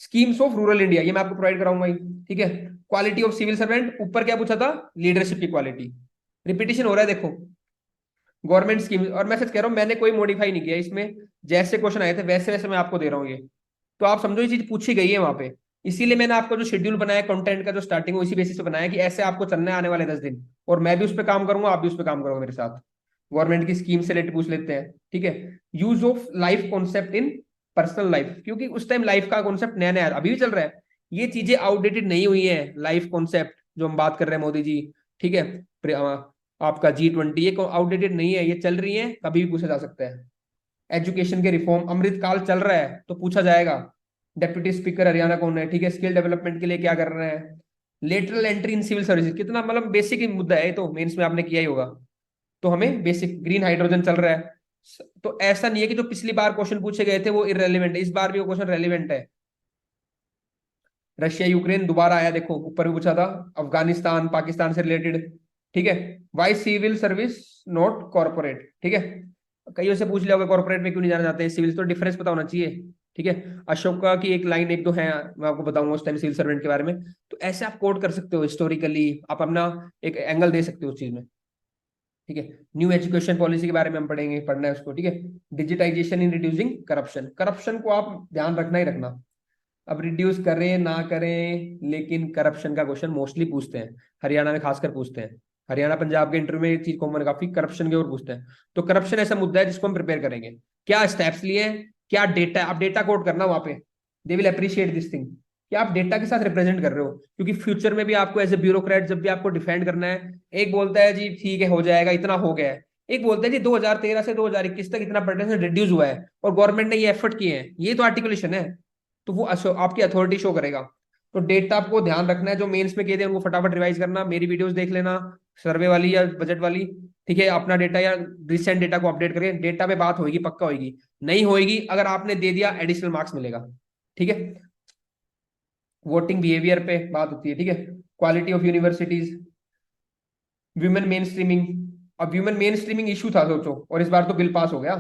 स्कीम्स ऑफ रूरल इंडिया ये मैं आपको प्रोवाइड कराऊंगा ही, ठीक है। क्वालिटी ऑफ सिविल सर्वेंट, ऊपर क्या पूछा था, लीडरशिप की क्वालिटी, रिपीटिशन हो रहा है देखो। गवर्नमेंट स्कीम, और मैं सच कह रहा हूँ मैंने कोई मॉडिफाई नहीं किया इसमें, जैसे क्वेश्चन आए थे वैसे वैसे मैं आपको दे रहा हूँ ये, तो आप समझो ये चीज पूछी गई है वहां पे। इसीलिए मैंने आपको जो शेड्यूल बनाया कंटेंट का, जो स्टार्टिंग उसी बेसिस पे बनाया कि ऐसे आपको चलना है आने वाले 10 दिन, और मैं भी उस पर काम करूंगा, आप भी उस पर काम करोगे मेरे साथ। गवर्नमेंट की स्कीम से रिलेटेड पूछ लेते हैं, ठीक है। Use of life concept in personal life, क्योंकि उस टाइम लाइफ का कॉन्सेप्ट नया नया अभी भी चल रहा है, ये चीजें आउटडेटेड नहीं हुई है, लाइफ कॉन्सेप्ट जो हम बात कर रहे हैं मोदी जी, ठीक है। आपका G20 ये आउटडेटेड नहीं है, ये चल रही है, कभी भी पूछा जा सकता है। एजुकेशन के रिफॉर्म, अमृतकाल चल रहा है तो पूछा जाएगा। डेप्यूटी स्पीकर हरियाणा कौन है, ठीक है, स्किल डेवलपमेंट के लिए क्या कर रहे हैं। Lateral entry in civil services, कितना मतलब बेसिक मुद्दा है, तो मेंस में आपने किया ही होगा, तो हमें बेसिक ग्रीन हाइड्रोजन चल रहा है। तो ऐसा नहीं है कि जो पिछली बार क्वेश्चन पूछे गए थे वो इररेलेवेंट है, इस बार भी वो क्वेश्चन रेलिवेंट है। रशिया यूक्रेन दोबारा आया देखो, ऊपर भी पूछा था, अफगानिस्तान पाकिस्तान से रिलेटेड, ठीक है। Why civil service not corporate, ठीक है, कईयों से पूछ लिया होगा कॉर्पोरेट में क्यों नहीं जाना चाहते, सिविल तो डिफरेंस पता होना चाहिए, ठीक है। अशोका की एक लाइन एक दो है, मैं आपको बताऊंगा उस टाइम सिविल सर्वेंट के बारे में, तो ऐसे आप कोड कर सकते हो हिस्टोरिकली, आप अपना एक एंगल दे सकते हो उस चीज में, ठीक है। न्यू एजुकेशन पॉलिसी के बारे में हम पढ़ेंगे, पढ़ना है उसको, ठीक है। Digitisation in reducing corruption, corruption को आप ध्यान रखना ही रखना, अब रिड्यूस करें ना करें, लेकिन करप्शन का क्वेश्चन मोस्टली पूछते हैं, हरियाणा में खासकर पूछते हैं, हरियाणा पंजाब के इंटरव्यू में ये चीज कॉमन, काफी करप्शन के ऊपर पूछते हैं। तो करप्शन ऐसा मुद्दा है जिसको हम प्रिपेयर करेंगे, क्या स्टेप्स लिए हैं, क्या डेटा, आप डेटा कोड करना वहां पे, they will appreciate this thing, कि आप डेटा के साथ रिप्रेजेंट कर रहे हो, क्योंकि फ्यूचर में भी आपको एज ए ब्यूरोक्रेट जब भी आपको डिफेंड करना है, एक बोलता है जी ठीक है हो जाएगा इतना हो गया है, एक बोलता है जी 2013 से 2021 तक इतना परसेंट रिड्यूस हुआ है और गवर्नमेंट ने ये एफर्ट किए हैं, ये तो आर्टिकुलेशन है, तो वो आपकी अथॉरिटी शो करेगा। तो डेटा आपको ध्यान रखना है, जो मेंस में किए थे उनको फटाफट रिवाइज करना, मेरी वीडियोस देख लेना, सर्वे वाली या बजट वाली, ठीक है। अपना डेटा या रिसेंट डेटा को अपडेट करें, डेटा पे बात होगी पक्का होगी, नहीं होगी अगर आपने दे दिया एडिशनल मार्क्स मिलेगा, ठीक है। वोटिंग बिहेवियर पे बात होती है, ठीक है। Quality of universities, women main streaming, अब व्यूमेन मेन स्ट्रीमिंग इशू था सोचो, और इस बार तो बिल पास हो गया,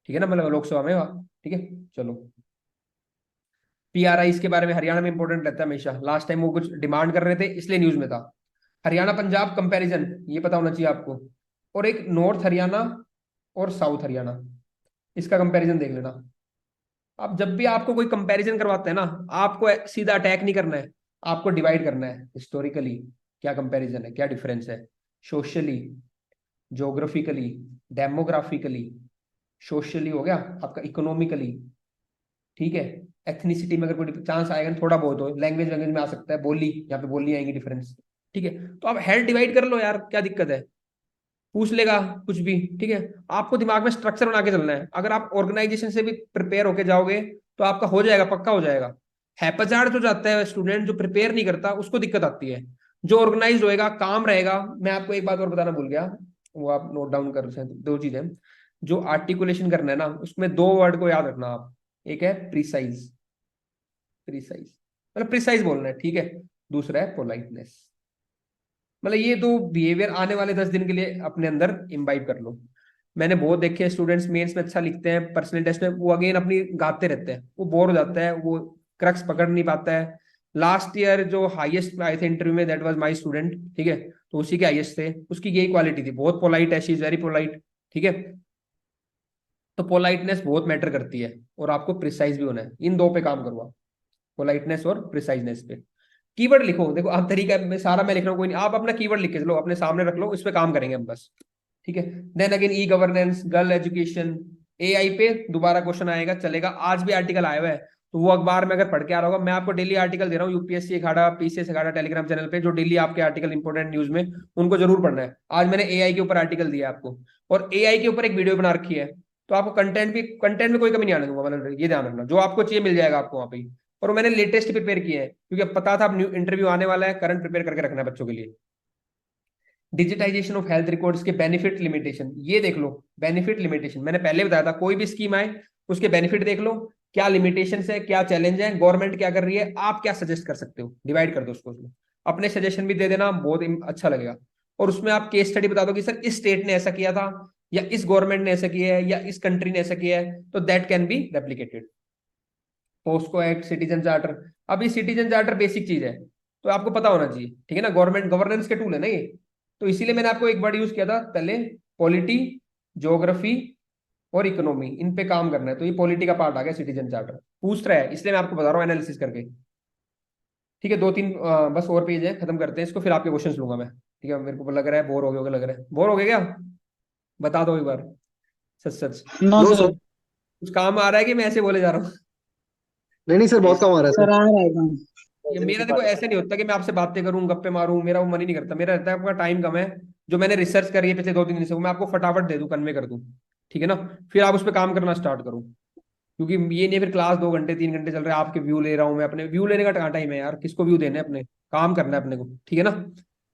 ठीक है ना, मतलब लोकसभा में, ठीक है। चलो, PRI इसके बारे में हरियाणा में इंपॉर्टेंट रहता है हमेशा, लास्ट टाइम वो कुछ डिमांड कर रहे थे इसलिए न्यूज में था। हरियाणा पंजाब कंपैरिजन ये पता होना चाहिए आपको, और एक नॉर्थ हरियाणा और साउथ हरियाणा, इसका कंपैरिजन देख लेना। आप जब भी आपको कोई कंपैरिजन करवाते हैं ना, आपको सीधा अटैक नहीं करना है, आपको डिवाइड करना है हिस्टोरिकली क्या कंपैरिजन है, क्या डिफरेंस है, सोशली, ज्योग्राफिकली, डेमोग्राफिकली, सोशली हो गया आपका, इकोनॉमिकली, ठीक है, एथनिसिटी में अगर कोई चांस आएगा ना, थोड़ा बहुत हो, लैंग्वेज लैंग्वेज में आ सकता है, बोली यहाँ पे बोली आएंगी डिफरेंस, ठीक है। तो आप हेल्थ डिवाइड कर लो यार, क्या दिक्कत है, पूछ लेगा कुछ भी, ठीक है। आपको दिमाग में स्ट्रक्चर बना के चलना है, अगर आप ऑर्गेनाइजेशन से भी प्रिपेयर होके जाओगे तो आपका हो जाएगा, पक्का हो जाएगा। हैपचार्ड जो जाता है स्टूडेंट, जो प्रिपेयर नहीं करता उसको दिक्कत आती है। जो ऑर्गेनाइज होएगा, काम रहेगा। मैं आपको एक बात और बताना भूल गया, वो आप नोट डाउन कर सकते हैं, दो चीजें। जो आर्टिकुलेशन करना है ना, उसमें दो वर्ड को याद रखना आप, एक है प्रिसाइज, प्रिसाइज मतलब प्रिसाइज बोलना है, ठीक है। दूसरा है पोलाइटनेस, मतलब ये दो बिहेवियर आने वाले 10 दिन के लिए अपने अंदर इम्बाइब कर लो। मैंने बहुत देखे हैं स्टूडेंट्स मेंस में अच्छा लिखते हैं, पर्सनल टेस्ट में वो अगेन अपनी गाते रहते हैं, वो बोर हो जाता है, वो क्रक्स पकड़ नहीं पाता है। लास्ट ईयर जो हाईएस्ट आए थे इंटरव्यू में, दैट वाज माय स्टूडेंट, ठीक है। तो उसी के हाईएस्ट थे, उसकी यही क्वालिटी थी, बहुत पोलाइट है, शी इज वेरी पोलाइट, ठीक है। तो पोलाइटनेस बहुत मैटर करती है, और आपको प्रिसाइज भी होना है, इन दो पे काम करो आप, पोलाइटनेस और प्रिसाइजनेस पे। कीवर्ड लिखो, देखो आप तरीका में सारा मैं लिख रहा हूँ, कोई नहीं, आप अपना कीवर्ड लिख के चलो, अपने सामने रख लो, इस पे काम करेंगे हम बस, ठीक है। Then again e governance, girl education, AI पे दोबारा क्वेश्चन आएगा, चलेगा। आज भी आर्टिकल आया हुआ है, तो वो अखबार में अगर पढ़ के आ रहा होगा, मैं आपको डेली आर्टिकल दे रहा हूँ, UPSC अखाड़ा, PCS अखाड़ा टेलीग्राम चैनल पे, जो डेली आपके आर्टिकल इंपॉर्टेंट न्यूज में, उनको जरूर पढ़ना है। आज मैंने AI के ऊपर आर्टिकल दिया आपको, और AI के ऊपर एक वीडियो बना रखी है, तो आपको कंटेंट में कोई कमी नहीं आने दूंगा, मतलब ये ध्यान रखना, जो आपको चाहिए मिल जाएगा आपको वहां पे। और मैंने लेटेस्ट प्रिपेयर किया है, क्योंकि अब पता था अब न्यू इंटरव्यू आने वाला है, करंट प्रिपेयर करके रखना है बच्चों के लिए। डिजिटाइजेशन ऑफ हेल्थ रिकॉर्ड्स के बेनिफिट लिमिटेशन, ये देख लो। बेनिफिट लिमिटेशन मैंने पहले बताया था, कोई भी स्कीम आए उसके बेनिफिट देख लो, क्या लिमिटेशन है, क्या चैलेंज है, गवर्नमेंट क्या कर रही है, आप क्या सजेस्ट कर सकते हो, डिवाइड कर दो उसको उसमें। अपने सजेशन भी दे देना, बहुत अच्छा लगेगा। और उसमें आप केस स्टडी बता दो कि सर इस स्टेट ने ऐसा किया था, या इस गवर्नमेंट ने ऐसा किया है, या इस कंट्री ने ऐसा किया है, तो that can be replicated. POCSO act, citizen charter. अब ये सिटीजन चार्टर बेसिक चीज है, तो आपको पता होना चाहिए, ठीक है ना, गवर्नमेंट गवर्नेंस के टूल है ना ये। तो इसीलिए मैंने आपको एक वर्ड यूज किया था पहले, पॉलिटी, ज्योग्राफी और इकोनॉमी, इन पे काम करना है, तो ये पॉलिटी का पार्ट आ गया सिटीजन चार्टर। पूछ रहा है इसलिए मैं आपको बता रहा हूँ एनालिसिस करके, ठीक है। दो तीन बस और पेज है, खत्म करते हैं इसको, फिर आपके क्वेश्चंस लूंगा मैं, ठीक है। मेरे को लग रहा है बोर हो गए होगे, लग रहा है बोर हो गए क्या, बता दो एक बार, सच सच। No no sir. सर। कुछ काम आ रहा है कि मैं ऐसे बोले जा रहा हूँ? नहीं नहीं सर, बहुत कम आ रहा है सर सर। आ रहा है काम। ये मेरा देखो ऐसे नहीं होता कि मैं आपसे बातें करूं, गप्पे मारूं, मेरा वो मन ही नहीं करता, मेरा रहता है आपका टाइम कम है, जो मैंने रिसर्च करी है पिछले 2-3 दिन से, वो मैं आपको फटाफट दे दूं, कन्वे कर दूं, ठीक है ना। फिर आप उस पर काम करना स्टार्ट करो, क्योंकि ये नहीं फिर क्लास 2 घंटे 3 घंटे चल रहा है, आपके व्यू ले रहा हूँ मैं, अपने व्यू लेने का कहाँ टाइम है यार, किसको व्यू देने हैं, अपने काम करना है अपने को, ठीक है ना।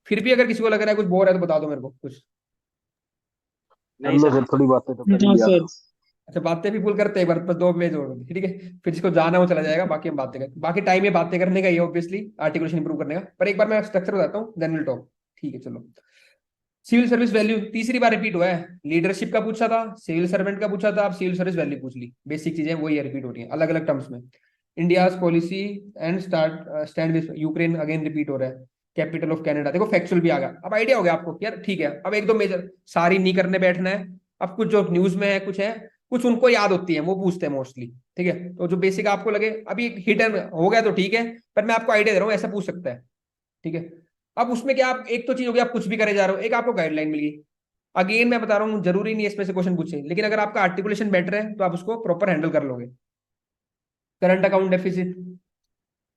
फिर भी अगर किसी को लग रहा है कुछ बोर है तो बता दो मेरे को कुछ। कर लो सर, थोड़ी बातें तो कर नो ही लिया सर। करो। अच्छा, बातें भी पुल करते हैं एक बार, बस 2 पेज और ठीक है। फिर जिसको जाना है वो चला जाएगा, बाकी हम बातें करें, बाकी टाइम ये बातें करने का ही है ऑब्वियसली, आर्टिकुलेशन इंप्रूव करने का। पर एक बार मैं स्ट्रक्चर बताता हूँ, देन विल टॉक, ठीक है चलो। सिविल सर्विस वैल्यू तीसरी बार रिपीट हुआ है, लीडरशिप का पूछा था, सिविल सर्वेंट का पूछा था, अब सिविल सर्विस वैल्यू पूछ ली, बेसिक चीजें वही रिपीट हो रही है अलग अलग टर्म्स में। India policy and stand with Ukraine, again repeat हो रहा है। कैपिटल ऑफ कनाडा, देखो फैक्चुअल भी आ गया, अब आइडिया हो गया आपको यार, ठीक है। अब एक दो मेजर सारी नहीं करने बैठना है, अब कुछ जो न्यूज में है, कुछ उनको याद होती है, वो पूछते हैं मोस्टली, ठीक है। तो जो बेसिक आपको लगे, अभी हिट एंड हो गया तो ठीक है, पर मैं आपको आइडिया दे रहा हूँ ऐसा पूछ सकता है, ठीक है। अब उसमें क्या, आप एक तो चीज होगी आप कुछ भी करे जा रहे हो, एक आपको गाइडलाइन मिल गई। अगेन मैं बता रहा हूँ, जरूरी नहीं है इसमें से क्वेश्चन पूछे, लेकिन अगर आपका आर्टिकुलेशन बेटर है तो आप उसको प्रॉपर हैंडल कर लोगे। करंट अकाउंट डेफिसिट,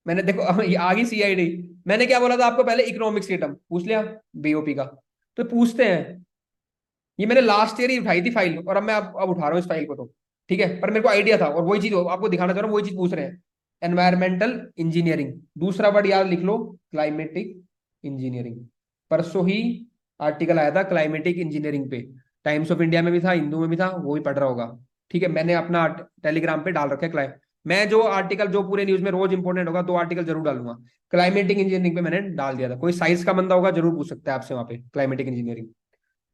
मैंने देखो ये आ गई CID। मैंने क्या बोला था आपको पहले, इकोनॉमिक्स की टर्म पूछ लिया, BOP का। तो पूछते हैं, ये मैंने लास्ट ईयर ही उठाई थी फाइल, और अब मैं अब उठा रहा हूँ इस फाइल को, तो ठीक है। पर मेरे को आइडिया था, और वही चीज आपको दिखाना चाह रहा हूँ, वही चीज पूछ रहे हैं। एनवायरमेंटल इंजीनियरिंग, दूसरा वर्ड याद लिख लो, क्लाइमेटिक इंजीनियरिंग। परसों ही आर्टिकल आया था क्लाइमेटिक इंजीनियरिंग पे, टाइम्स ऑफ इंडिया में भी था, हिंदू में भी था, वो भी पढ़ रहा होगा, ठीक है। मैंने अपना टेलीग्राम पे डाल रखा है क्लाइम, मैं जो आर्टिकल जो पूरे न्यूज में रोज इंपॉर्टेंट होगा 2 आर्टिकल जरूर डालूंगा। क्लाइमेटिक इंजीनियरिंग पे मैंने डाल दिया था, कोई साइंस का बंदा होगा जरूर पूछ सकता है आपसे वहां पे, क्लाइमेटिक इंजीनियरिंग।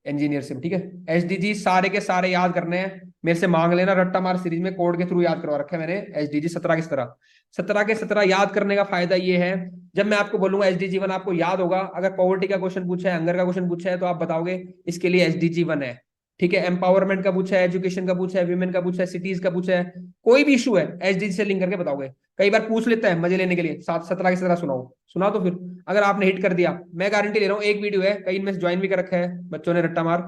इंजीनियरशिप, ठीक है। एसडीजी सारे के सारे याद करने हैं, मेरे से मांग लेना, रट्टा मार सीरीज में कोड के थ्रू याद करवा रखा है मैंने एसडीजी 17 के 17। 17 के 17 याद करने का फायदा ये है, जब मैं आपको बोलूंगा एसडीजी 1 आपको याद होगा। अगर पॉवर्टी का क्वेश्चन पूछा है, हंगर का क्वेश्चन पूछा है, तो आप बताओगे इसके लिए एसडीजी 1 है, ठीक है। एम्पावरमेंट का पूछा है, एजुकेशन का पूछा है, विमेन का पूछा है, सिटीज का पूछा है, कोई भी इशू है एसडीजी से लिंक करके बताओगे। कई बार पूछ लेता है मजे लेने के लिए, 17 के 17 सुनाओ, सुना तो फिर अगर आपने हिट कर दिया, मैं गारंटी ले रहा हूँ। एक वीडियो है, कई इनमें ज्वाइन भी कर रखा है बच्चों ने रट्टा मार,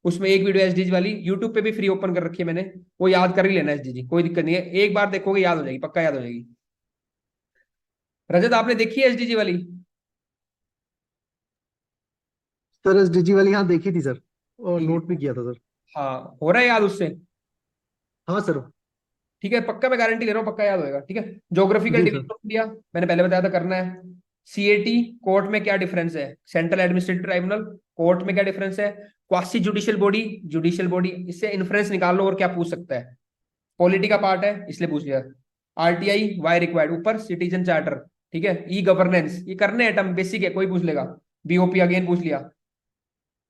उसमें एक वीडियो एसडीजी वाली यूट्यूब पे भी फ्री ओपन कर रखी है मैंने, वो याद कर ही लेना एसडीजी, कोई दिक्कत नहीं है, एक बार देखोगे याद हो जाएगी, पक्का याद हो जाएगी। रजत आपने देखी है एसडीजी वाली? सर एसडीजी वाली हाँ देखी थी सर, और ठीक नोट है, भी किया था सर। हाँ हो रहा है याद उससे? हाँ सर। ठीक है, पक्का मैं गारंटी ले रहा हूँ, पक्का याद होएगा, ठीक है। ज्योग्राफिकल जी सर। डिवीजन दिया, मैंने पहले बताया था करना है। सीएटी कोर्ट में क्या डिफरेंस है, सेंट्रल एडमिनिस्ट्रेटिव ट्राइब्यूनल कोर्ट में क्या डिफरेंस है, quasi judicial body judicial body, इससे इन्फ्रेंस निकाल लो और क्या पूछ सकता है। पॉलिटी का पार्ट है इसलिए पूछ लिया। आरटीआई वाई रिक्वायर्ड, ऊपर सिटीजन चार्टर, ठीक है। ई गवर्नेंस, ये करने आइटम बेसिक है, कोई पूछ लेगा। बीओपी अगेन पूछ लिया,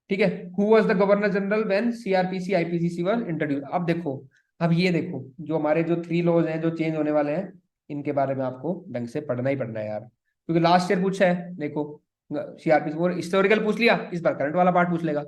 ठीक है। Who was the governor general when CrPC IPCC was introduce. अब देखो, अब ये देखो, जो हमारे जो 3 लॉज हैं जो चेंज होने वाले हैं, इनके बारे में आपको ढंग से पढ़ना ही पड़ना है यार, क्योंकि लास्ट ईयर पूछा है देखो, सीआरपीसी और हिस्टोरिकल पूछ लिया, इस बार करंट वाला पार्ट पूछ लेगा।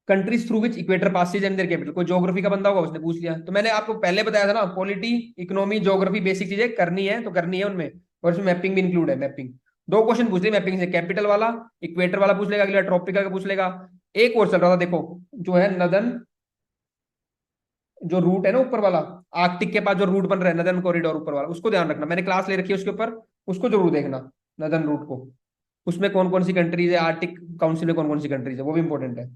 Countries through which equator passes and their capital, कोई ज्योग्राफी का बंदा होगा उसने पूछ लिया। तो मैंने आपको पहले बताया था ना, पॉलिटी इकोनॉमी ज्योग्राफी बेसिक चीजें करनी है तो करनी है उनमें, और उसमें मैपिंग भी इंक्लूड है। मैपिंग 2 क्वेश्चन पूछ लिए मैपिंग से, कैपिटल वाला, इक्वेटर वाला पूछ लेगा, अगला ट्रॉपिकल का पूछ लेगा। एक और चल रहा था देखो, जो है नदन, जो रूट है ना ऊपर वाला, आर्कटिक के पास जो रूट बन रहा है नदन कॉरिडोर ऊपर वाला, उसको ध्यान रखना, मैंने क्लास ले रखी है उसके ऊपर, उसको जरूर देखना, नदन रूट को। उसमें कौन कौन सी कंट्रीज है, आर्टिक काउंसिल में कौन कौन सी कंट्रीज है, वो भी इंपॉर्टेंट है।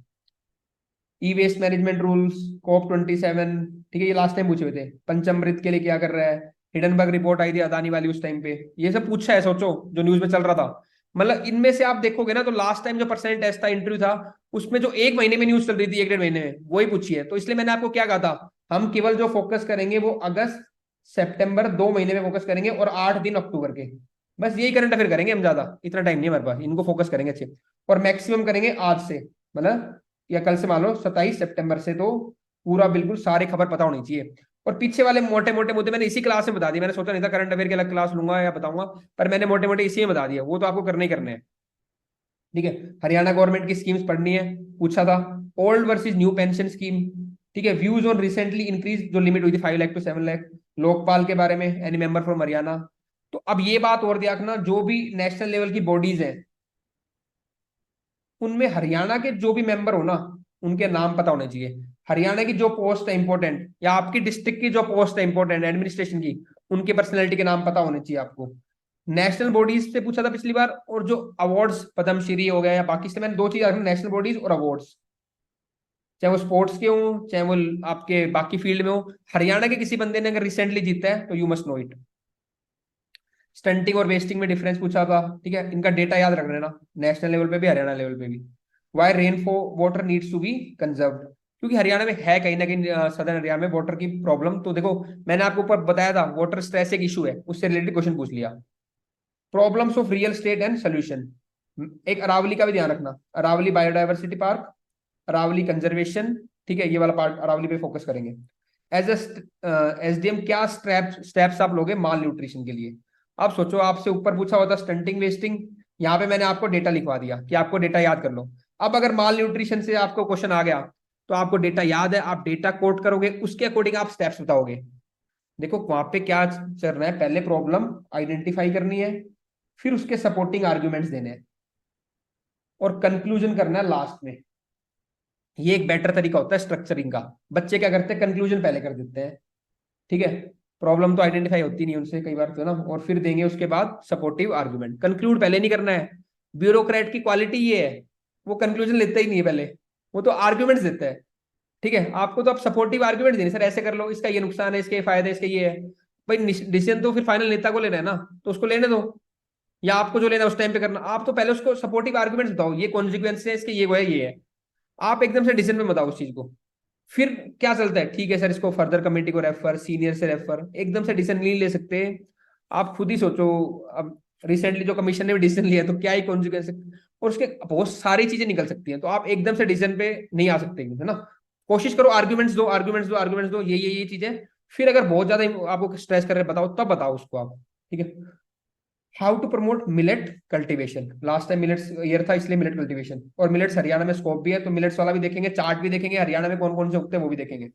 ई वेस्ट मैनेजमेंट रूल्स, COP 27, ठीक है, ये लास्ट टाइम पूछे हुए थे। पंचमृत के लिए क्या कर रहा है, हिडनबर्ग रिपोर्ट आई थी अदानी वाली उस टाइम पे, ये सब पूछा है, सोचो जो न्यूज में चल रहा था। मतलब इनमें से आप देखोगे ना, तो लास्ट टाइम जो परसेंट टेस्ट था, इंटरव्यू था, उसमें जो 1 महीने में न्यूज चल रही थी, 1 1.5 महीने में, वही पूछी है। तो इसलिए मैंने आपको क्या कहा था, हम केवल जो फोकस करेंगे वो अगस्त सितंबर 2 महीने में फोकस करेंगे, और 8 दिन अक्टूबर के, बस यही करंट अफेयर करेंगे हम, ज्यादा इतना टाइम नहीं है हमारे पास, इनको फोकस करेंगे अच्छे। और मैक्सिमम करेंगे आज से, मतलब या कल से मान लो 27 सितंबर से, तो पूरा बिल्कुल सारी खबर पता होनी चाहिए। और पीछे वाले मोटे मोटे मुद्दे मैंने इसी क्लास में बता दिए, मैंने सोचा नहीं था करंट अफेयर की अलग क्लास लूंगा या बताऊंगा, पर मैंने मोटे मोटे इसी में बता दिया, वो तो आपको करने ही करने हैं, ठीक है। हरियाणा गवर्नमेंट की स्कीम्स पढ़नी है, पूछा था। Old versus new pension scheme, ठीक है। व्यूज ऑन रिसेंटली इंक्रीज, जो लिमिट हुई थी 5 लाख to 7 लाख। लोकपाल के बारे में, एनी मेंबर फ्रॉम हरियाणा। तो अब ये बात और देखना, जो भी नेशनल लेवल की बॉडीज हैं, उनमें हरियाणा के जो भी मेंबर हो ना, उनके नाम पता होने चाहिए। हरियाणा की जो पोस्ट है इंपॉर्टेंट, या आपकी डिस्ट्रिक्ट की जो पोस्ट है इंपॉर्टेंट एडमिनिस्ट्रेशन की, उनके पर्सनैलिटी के नाम पता होने चाहिए आपको। नेशनल बॉडीज से पूछा था पिछली बार, और जो अवार्ड्स पद्मश्री हो गया या बाकी से, मैंने 2 चीज रखी, नेशनल बॉडीज और अवार्ड्स, चाहे वो स्पोर्ट्स के हो चाहे वो आपके बाकी फील्ड में हो। हरियाणा के किसी बंदे ने अगर रिसेंटली जीता है तो you must know it. Stunting और वेस्टिंग में डिफरेंस पूछा था, ठीक है, इनका डेटा याद रख लेना, नेशनल लेवल पे भी हरियाणा लेवल पे भी। Why rain for water needs to be conserved, क्योंकि हरियाणा में है कहीं ना कहीं, सदर्न हरियाणा में वाटर की प्रॉब्लम। तो देखो मैंने आपको ऊपर बताया था, वाटर स्ट्रेस एक इशू है, उससे रिलेटेड क्वेश्चन पूछ लिया। Problems of real estate and solution, एक अरावली का भी ध्यान रखना, Aravalli biodiversity park, Aravalli conservation, ठीक है, ये वाला पार्ट अरावली पे फोकस करेंगे। एज एसडीएम क्या स्टेप्स आप लोगे माल न्यूट्रिशन के लिए। आप सोचो, आपसे ऊपर पूछा होता स्टंटिंग वेस्टिंग, यहाँ पे मैंने आपको डेटा लिखवा दिया कि आपको डेटा याद कर लो। अब अगर माल न्यूट्रिशन से आपको क्वेश्चन आ गया, तो आपको डेटा याद है, आप डेटा कोट करोगे, उसके अकॉर्डिंग आप स्टेप्स बताओगे। देखो वहां पे क्या चल रहा है, पहले प्रॉब्लम आइडेंटिफाई करनी है, फिर उसके सपोर्टिंग आर्ग्यूमेंट्स देने हैं, और कंक्लूजन करना है लास्ट में। ये एक बेटर तरीका होता है स्ट्रक्चरिंग का। बच्चे क्या करते हैं, कंक्लूजन पहले कर देते हैं, ठीक है। प्रॉब्लम तो आइडेंटिफाई होती नहीं उनसे कई बार, तो ना, और फिर देंगे उसके बाद सपोर्टिव आर्गुमेंट। कंक्लूड पहले नहीं करना है, ब्यूरोक्रेट की क्वालिटी ये है, वो कंक्लूजन लेता ही नहीं है पहले, वो तो आर्ग्यूमेंट्स देता है, ठीक है। आपको तो आप सपोर्टिव आर्ग्यूमेंट देने, सर ऐसे कर लो, इसका ये नुकसान है, इसके ये फायदे, इसके ये है। भाई डिसीजन तो फिर फाइनल नेता को लेना है ना, तो उसको लेने दो, या आपको जो लेना है उस टाइम पे करना। आप तो पहले उसको सपोर्टिव आर्गुमेंट्स बताओ, ये कॉन्सिक्वेंस है इसके, ये वो है, ये है। आप एकदम से डिसीजन में बताओ उस चीज को। फिर क्या चलता है, ठीक है सर इसको फर्दर कमेटी को रेफर, सीनियर से रेफर, एकदम से डिसीजन नहीं ले सकते। आप खुद ही सोचो, अब रिसेंटली जो कमीशन ने भी डिसीजन लिया, तो क्या ही कॉन्सिक्वेंस। और उसके बहुत सारी चीजें निकल सकती हैं, तो आप एकदम से डिसीजन पे नहीं आ सकते, है ना। कोशिश करो, आर्ग्यूमेंट्स दो, आर्ग्यूमेंट्स दो, आर्ग्यूमेंट्स दो, ये चीजें। फिर अगर बहुत ज्यादा आपको स्ट्रेस कर रहे हैं, बताओ, तब बताओ उसको आप। ठीक है। How to promote millet cultivation, last time millets year था इसलिए मिलेट कल्टीवेशन, और मिलेट्स हरियाणा में स्कोप भी है, तो मिलेट्स वाला भी देखेंगे, चार्ट भी देखेंगे, हरियाणा में कौन कौन से उगते हैं वो भी देखेंगे।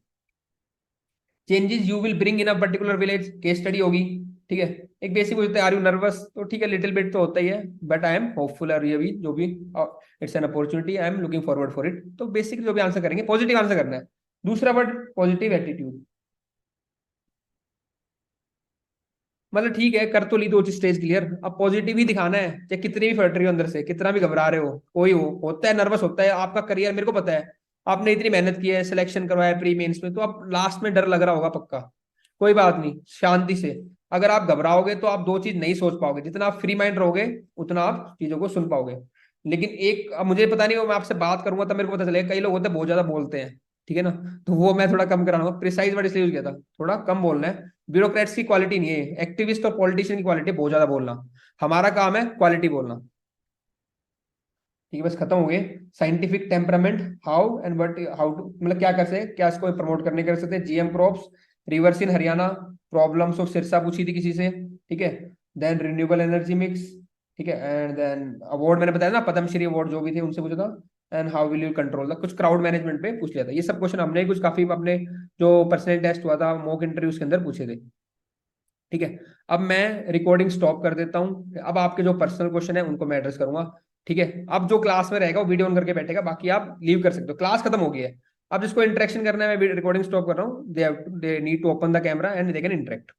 Changes you will bring in a particular village, case study होगी। ठीक है। एक बेसिक पूछते हैं, आर यू नर्वस, तो ठीक है, लिटिल बिट तो होता ही है, बट आई एम होपफुल, और ये भी जो भी, it's an opportunity, I am looking forward for it. तो बेसिक जो भी आंसर करेंगे पॉजिटिव आंसर करना है। दूसरा वर्ड पॉजिटिव एटीट्यूड, मतलब ठीक है, कर तो ली दो चीज, स्टेज क्लियर, अब पॉजिटिव ही दिखाना है, चाहे कितनी भी फट रही हो अंदर से, कितना भी घबरा रहे हो, कोई हो, होता है, नर्वस होता है, आपका करियर, मेरे को पता है, आपने इतनी मेहनत की है, सिलेक्शन करवाया प्री मेंस में, तो अब लास्ट में डर लग रहा होगा पक्का। कोई बात नहीं, शांति से, अगर आप घबराओगे तो आप दो चीज नहीं सोच पाओगे, जितना आप फ्री माइंड रहोगे उतना आप चीजों को सुन पाओगे। लेकिन एक, अब मुझे पता नहीं, वो मैं आपसे बात करूंगा तब मेरे को पता चलेगा, कई लोग होते हैं बहुत ज्यादा बोलते हैं, ठीक है ना, तो वो मैं थोड़ा कम कराऊंगा, प्रिसाइज वर्ड इसलिए यूज किया था, थोड़ा कम बोलना है। ब्यूरोक्रेट्स की क्वालिटी नहीं है, एक्टिविस्ट और पॉलिटिशियन की क्वालिटी बहुत ज्यादा बोलना, हमारा काम है क्वालिटी बोलना। ठीक है, बस खत्म हो गए। Scientific temperament, how and what, how to, मतलब क्या कर सकते, क्या इसको प्रमोट करने कर सकते हैं, GM crops, reverse in Haryana, problems of Sirsa पूछी थी किसी से, ठीक है। देन रिन्यूएबल एनर्जी मिक्स, ठीक है, एंड देन अवार्ड मैंने बताया ना, पद्मश्री अवार्ड जो भी थे उनसे पूछा था। And how will you control the, कुछ क्राउड मैनेजमेंट पे पूछ लिया था, ये सब क्वेश्चन हमने कुछ काफी अपने जो पर्सनल टेस्ट हुआ था, मॉक इंटरव्यूज के अंदर पूछे थे। ठीक है। अब मैं रिकॉर्डिंग स्टॉप कर देता हूँ, अब आपके जो पर्सनल क्वेश्चन है उनको मैं एड्रेस करूंगा। ठीक है। अब जो क्लास में रहेगा वो वीडियो ऑन करके बैठेगा, बाकी आप लीव कर सकते हो, क्लास खत्म हो गई है। अब जिसको इंटरेक्शन करना है, मैं रिकॉर्डिंग स्टॉप कर रहा हूँ, they need to open the camera and they can interact.